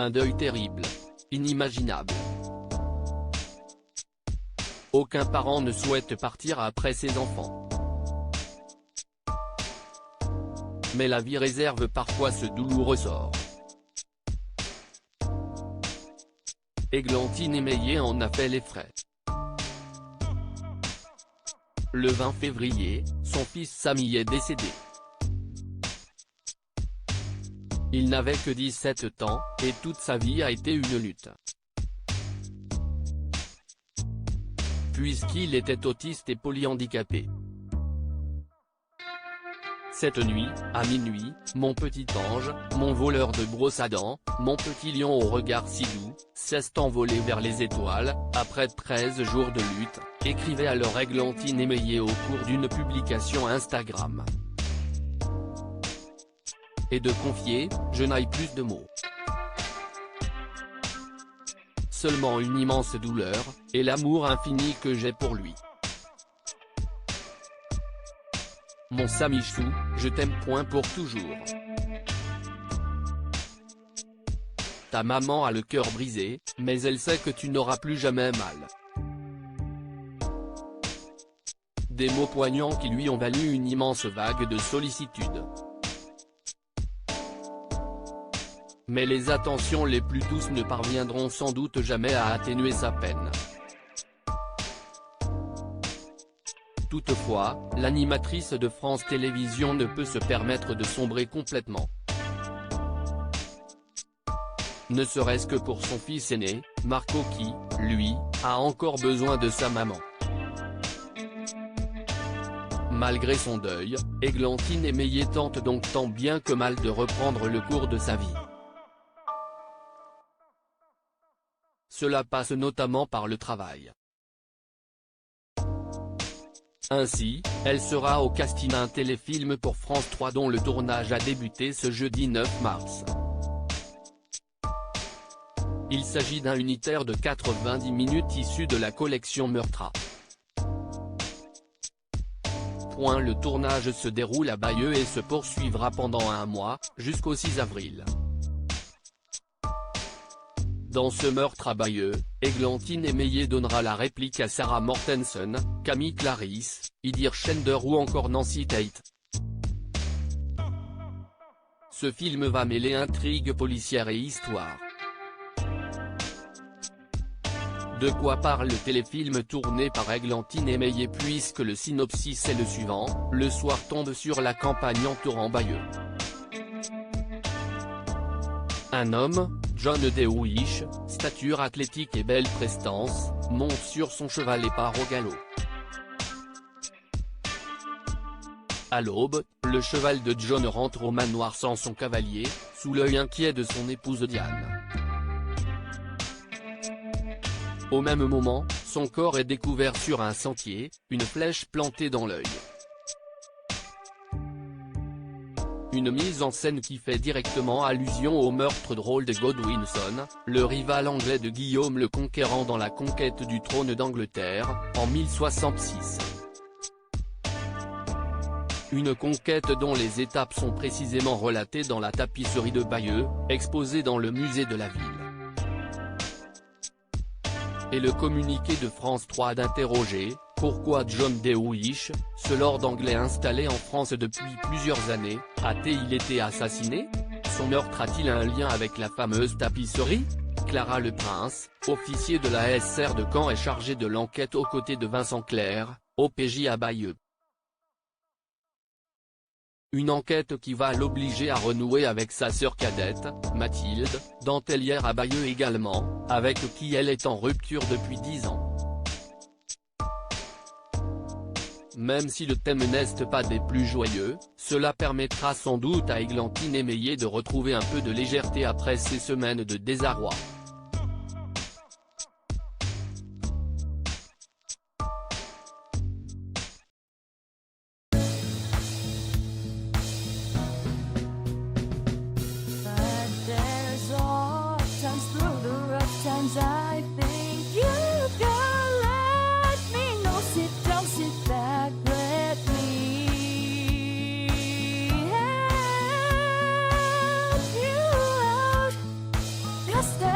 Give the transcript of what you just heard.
Un deuil terrible. Inimaginable. Aucun parent ne souhaite partir après ses enfants. Mais la vie réserve parfois ce douloureux sort. Églantine Émeillé en a fait les frais. Le 20 février, son fils Samy est décédé. Il n'avait que 17 ans, et toute sa vie a été une lutte. Puisqu'il était autiste et polyhandicapé. Cette nuit, à minuit, mon petit ange, mon voleur de brosse à dents, mon petit lion au regard si doux, s'est envolé vers les étoiles, après 13 jours de lutte, écrivait alors Églantine Émeillé au cours d'une publication Instagram. Et de confier, je n'aille plus de mots. Seulement une immense douleur, et l'amour infini que j'ai pour lui. Mon Samichou, je t'aime point pour toujours. Ta maman a le cœur brisé, mais elle sait que tu n'auras plus jamais mal. Des mots poignants qui lui ont valu une immense vague de sollicitude. Mais les attentions les plus douces ne parviendront sans doute jamais à atténuer sa peine. Toutefois, l'animatrice de France Télévisions ne peut se permettre de sombrer complètement. Ne serait-ce que pour son fils aîné, Marco qui, lui, a encore besoin de sa maman. Malgré son deuil, Églantine Émeillé tente donc tant bien que mal de reprendre le cours de sa vie. Cela passe notamment par le travail. Ainsi, elle sera au casting d'un téléfilm pour France 3 dont le tournage a débuté ce jeudi 9 mars. Il s'agit d'un unitaire de 90 minutes issu de la collection Meurtra. Le tournage se déroule à Bayeux et se poursuivra pendant un mois, jusqu'au 6 avril. Dans ce meurtre à Bayeux, Églantine Émeillé donnera la réplique à Sarah Mortensen, Camille Clarisse, Idir Schender ou encore Nancy Tate. Ce film va mêler intrigue policière et histoire. De quoi parle le téléfilm tourné par Églantine Émeillé puisque le synopsis est le suivant, le soir tombe sur la campagne entourant Bayeux. Un homme, John Dewey, stature athlétique et belle prestance, monte sur son cheval et part au galop. À l'aube, le cheval de John rentre au manoir sans son cavalier, sous l'œil inquiet de son épouse Diane. Au même moment, son corps est découvert sur un sentier, une flèche plantée dans l'œil. Une mise en scène qui fait directement allusion au meurtre drôle de Godwinson, le rival anglais de Guillaume le Conquérant dans la conquête du trône d'Angleterre, en 1066. Une conquête dont les étapes sont précisément relatées dans la tapisserie de Bayeux, exposée dans le musée de la ville. Et le communiqué de France 3 d'interroger, pourquoi John Dewey, ce lord anglais installé en France depuis plusieurs années, a-t-il été assassiné? Son meurtre a-t-il un lien avec la fameuse tapisserie? Clara Le Prince, officier de la SR de Caen est chargé de l'enquête aux côtés de Vincent Clerc, OPJ à Bayeux. Une enquête qui va l'obliger à renouer avec sa sœur cadette, Mathilde, dentelière à Bayeux également, avec qui elle est en rupture depuis 10 ans. Même si le thème n'est pas des plus joyeux, cela permettra sans doute à Églantine Émeillé de retrouver un peu de légèreté après ces semaines de désarroi. Master.